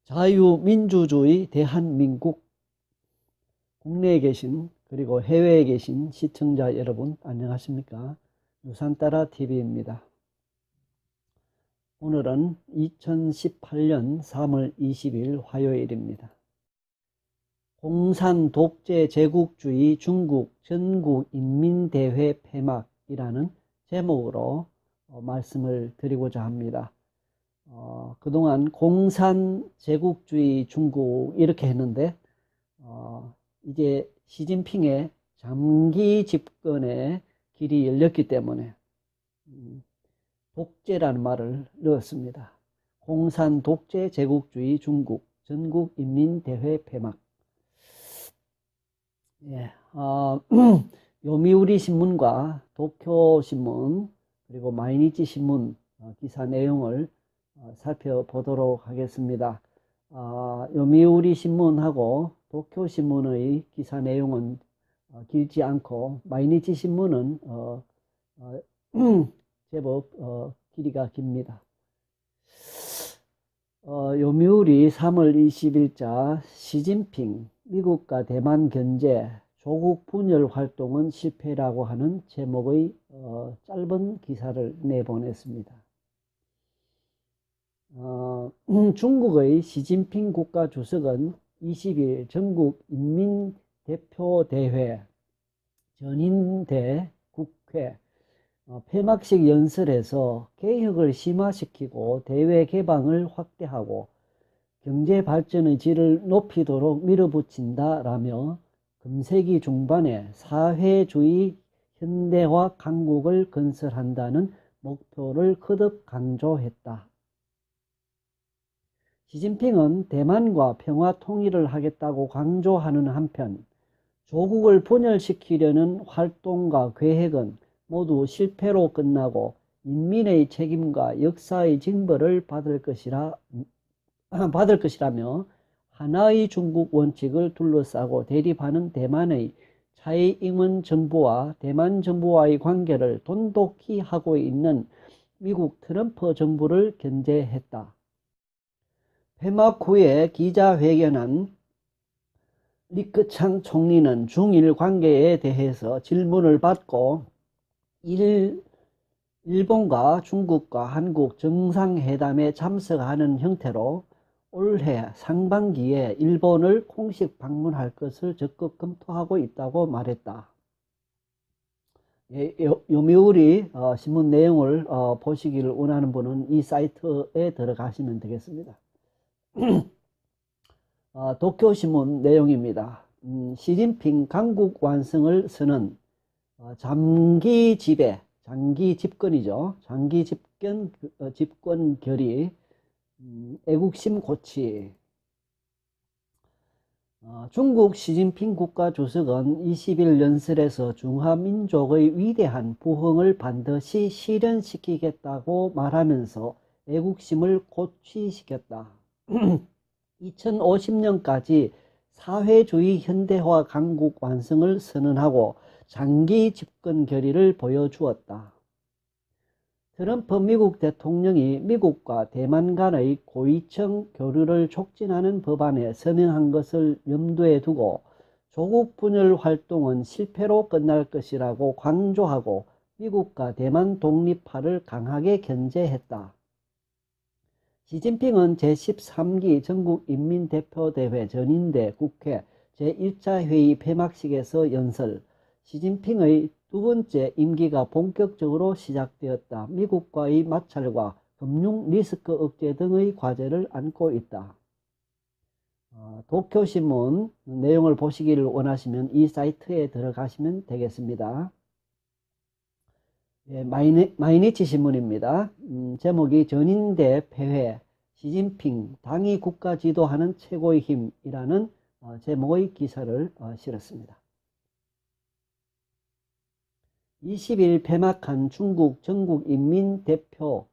자유민주주의 대한민국. 국내에 계신 그리고 해외에 계신 시청자 여러분 안녕하십니까? 유산따라TV입니다. 오늘은 2018년 3월 20일 화요일입니다. 공산 독재 제국주의 중국 전국인민대회 폐막이라는 제목으로 말씀을 드리고자 합니다. 그동안 공산 제국주의 중국 이렇게 했는데 이제 시진핑의 장기 집권의 길이 열렸기 때문에 독재라는 말을 넣었습니다. 공산 독재 제국주의 중국 전국인민대회 폐막. 예, 요미우리 신문과 도쿄신문 그리고 마이니치 신문 기사 내용을 살펴보도록 하겠습니다. 요미우리 신문하고 도쿄 신문의 기사 내용은 길지 않고 마이니치 신문은 제법 길이가 깁니다. 요미우리 3월 20일자 시진핑 미국과 대만 견제 조국 분열 활동은 실패라고 하는 제목의 짧은 기사를 내보냈습니다. 중국의 시진핑 국가주석은 20일 전국인민대표대회 전인대 국회 폐막식 연설에서 개혁을 심화시키고 대외 개방을 확대하고 경제 발전의 질을 높이도록 밀어붙인다라며 금세기 중반에 사회주의 현대화 강국을 건설한다는 목표를 거듭 강조했다. 시진핑은 대만과 평화 통일을 하겠다고 강조하는 한편 조국을 분열시키려는 활동과 계획은 모두 실패로 끝나고 인민의 책임과 역사의 징벌을 받을 것이라며 하나의 중국 원칙을 둘러싸고 대립하는 대만의 차이잉원 정부와 대만 정부와의 관계를 돈독히 하고 있는 미국 트럼프 정부를 견제했다. 폐막 후에 기자회견한 리크찬 총리는 중일 관계에 대해서 질문을 받고 일본과 중국과 한국 정상회담에 참석하는 형태로 올해 상반기에 일본을 공식 방문할 것을 적극 검토하고 있다고 말했다. 요미우리 신문 내용을 보시기를 원하는 분은 이 사이트에 들어가시면 되겠습니다. 도쿄신문 내용입니다. 시진핑 강국 완성을 선언, 장기 지배, 장기 집권이죠. 장기 집권 결의, 애국심 고취. 중국 시진핑 국가주석은 20일 연설에서 중화민족의 위대한 부흥을 반드시 실현시키겠다고 말하면서 애국심을 고취시켰다. 2050년까지 사회주의 현대화 강국 완성을 선언하고 장기 집권 결의를 보여주었다. 트럼프 미국 대통령이 미국과 대만 간의 고위층 교류를 촉진하는 법안에 서명한 것을 염두에 두고 조국 분열 활동은 실패로 끝날 것이라고 강조하고 미국과 대만 독립파를 강하게 견제했다. 시진핑은 제13기 전국인민대표대회 전인대 국회 제1차 회의 폐막식에서 연설, 시진핑의 두 번째 임기가 본격적으로 시작되었다. 미국과의 마찰과 금융 리스크 억제 등의 과제를 안고 있다. 도쿄신문 내용을 보시기를 원하시면 이 사이트에 들어가시면 되겠습니다. 예, 마이니치 신문입니다. 제목이 전인대 폐회, 시진핑 당이 국가 지도하는 최고의 힘이라는 제목의 기사를 실었습니다. 20일 폐막한 중국 전국인민대표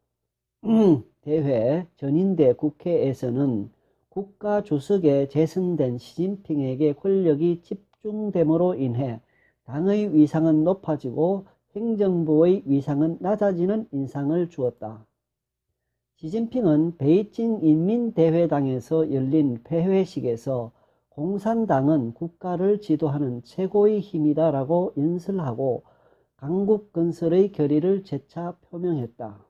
대회 전인대 국회에서는 국가 주석에 재선된 시진핑에게 권력이 집중됨으로 인해 당의 위상은 높아지고 행정부의 위상은 낮아지는 인상을 주었다. 시진핑은 베이징 인민대회당에서 열린 폐회식에서 공산당은 국가를 지도하는 최고의 힘이다라고 연설하고 강국 건설의 결의를 재차 표명했다.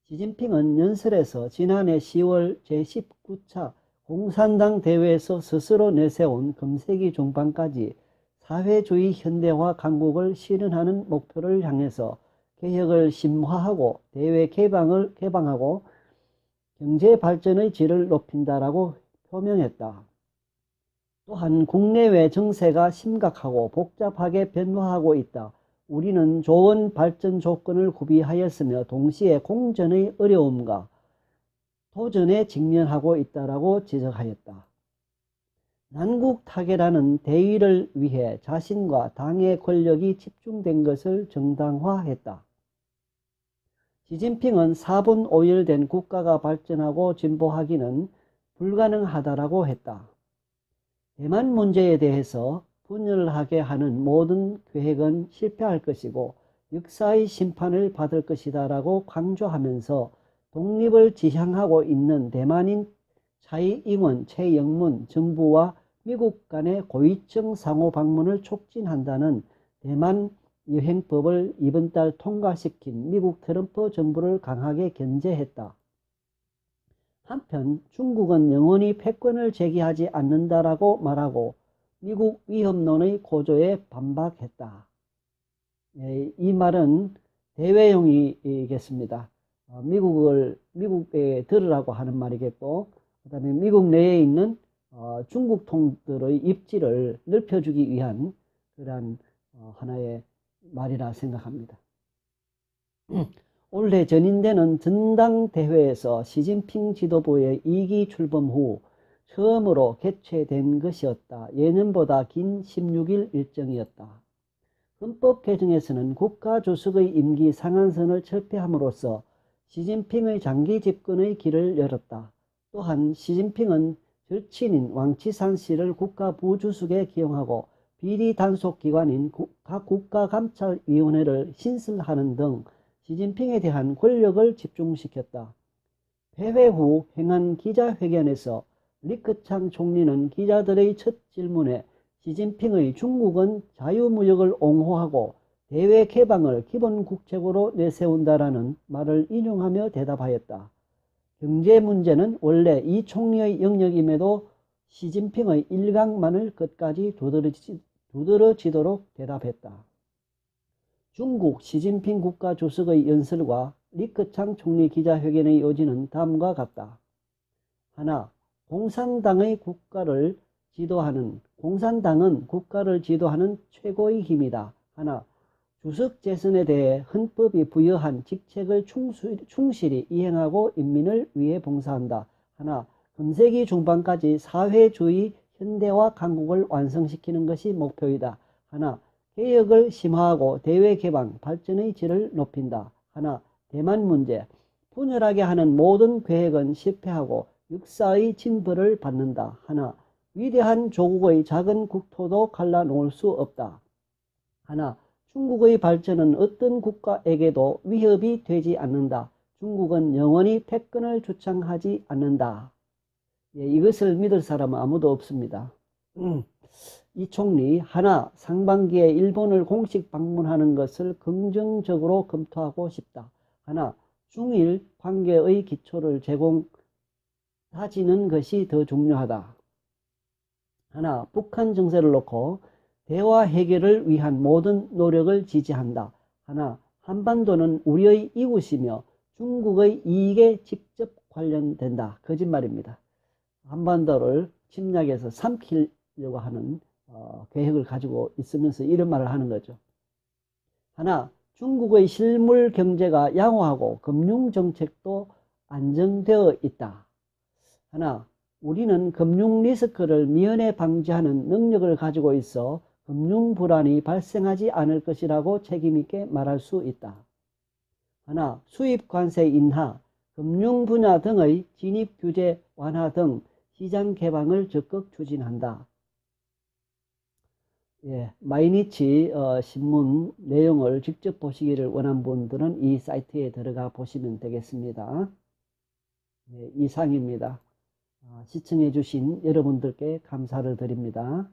시진핑은 연설에서 지난해 10월 제19차 공산당 대회에서 스스로 내세운 금세기 중반까지 사회주의 현대화 강국을 실현하는 목표를 향해서 개혁을 심화하고 대외 개방하고 경제 발전의 질을 높인다라고 표명했다. 또한 국내외 정세가 심각하고 복잡하게 변화하고 있다. 우리는 좋은 발전 조건을 구비하였으며 동시에 공전의 어려움과 도전에 직면하고 있다라고 지적하였다. 난국 타결하는 대의를 위해 자신과 당의 권력이 집중된 것을 정당화했다. 시진핑은 4분 5일된 국가가 발전하고 진보하기는 불가능하다라고 했다. 대만 문제에 대해서 분열하게 하는 모든 계획은 실패할 것이고 역사의 심판을 받을 것이다 라고 강조하면서 독립을 지향하고 있는 대만인 차이잉원, 최영문 정부와 미국 간의 고위층 상호 방문을 촉진한다는 대만 여행법을 이번 달 통과시킨 미국 트럼프 정부를 강하게 견제했다. 한편 중국은 영원히 패권을 제기하지 않는다라고 말하고 미국 위협론의 고조에 반박했다. 이 말은 대외용이겠습니다. 미국에 들으라고 하는 말이겠고, 그 다음에 미국 내에 있는 중국 통들의 입지를 넓혀주기 위한 그러한 하나의 말이라 생각합니다. 올해 전인되는 전당대회에서 시진핑 지도부의 2기 출범 후 처음으로 개최된 것이었다. 예년보다 긴 16일 일정이었다. 헌법 개정에서는 국가주석의 임기 상한선을 철폐함으로써 시진핑의 장기 집권의 길을 열었다. 또한 시진핑은 절친인 왕치산 씨를 국가부주석에 기용하고 비리 단속기관인 각 국가감찰위원회를 신설하는 등 시진핑에 대한 권력을 집중시켰다. 폐회 후 행한 기자회견에서 리크창 총리는 기자들의 첫 질문에 시진핑의 중국은 자유무역을 옹호하고 대외 개방을 기본 국책으로 내세운다라는 말을 인용하며 대답하였다. 경제 문제는 원래 이 총리의 영역임에도 시진핑의 일각만을 끝까지 두드러지도록 대답했다. 중국 시진핑 국가주석의 연설과 리크창 총리 기자회견의 요지는 다음과 같다. 하나, 공산당은 국가를 지도하는 최고의 힘이다. 하나, 주석 재선에 대해 헌법이 부여한 직책을 충실히 이행하고 인민을 위해 봉사한다. 하나, 금세기 중반까지 사회주의 현대화 강국을 완성시키는 것이 목표이다. 하나, 개혁을 심화하고 대외 개방, 발전의 질을 높인다. 하나, 대만 문제. 분열하게 하는 모든 계획은 실패하고 역사의 징벌을 받는다. 하나, 위대한 조국의 작은 국토도 갈라놓을 수 없다. 하나, 중국의 발전은 어떤 국가에게도 위협이 되지 않는다. 중국은 영원히 패권을 주창하지 않는다. 이것을 믿을 사람은 아무도 없습니다. 이 총리, 하나, 상반기에 일본을 공식 방문하는 것을 긍정적으로 검토하고 싶다. 하나, 중일 관계의 기초를 다지는 것이 더 중요하다. 하나, 북한 정세를 놓고 대화 해결을 위한 모든 노력을 지지한다. 하나, 한반도는 우리의 이웃이며 중국의 이익에 직접 관련된다. 거짓말입니다. 한반도를 침략해서 삼키려고 하는 계획을 가지고 있으면서 이런 말을 하는 거죠. 하나, 중국의 실물 경제가 양호하고 금융 정책도 안정되어 있다. 하나, 우리는 금융 리스크를 미연에 방지하는 능력을 가지고 있어 금융 불안이 발생하지 않을 것이라고 책임있게 말할 수 있다. 하나, 수입 관세 인하, 금융 분야 등의 진입 규제 완화 등 시장 개방을 적극 추진한다. 마이니치 신문 내용을 직접 보시기를 원하는 분들은 이 사이트에 들어가 보시면 되겠습니다. 이상입니다. 시청해 주신 여러분들께 감사를 드립니다.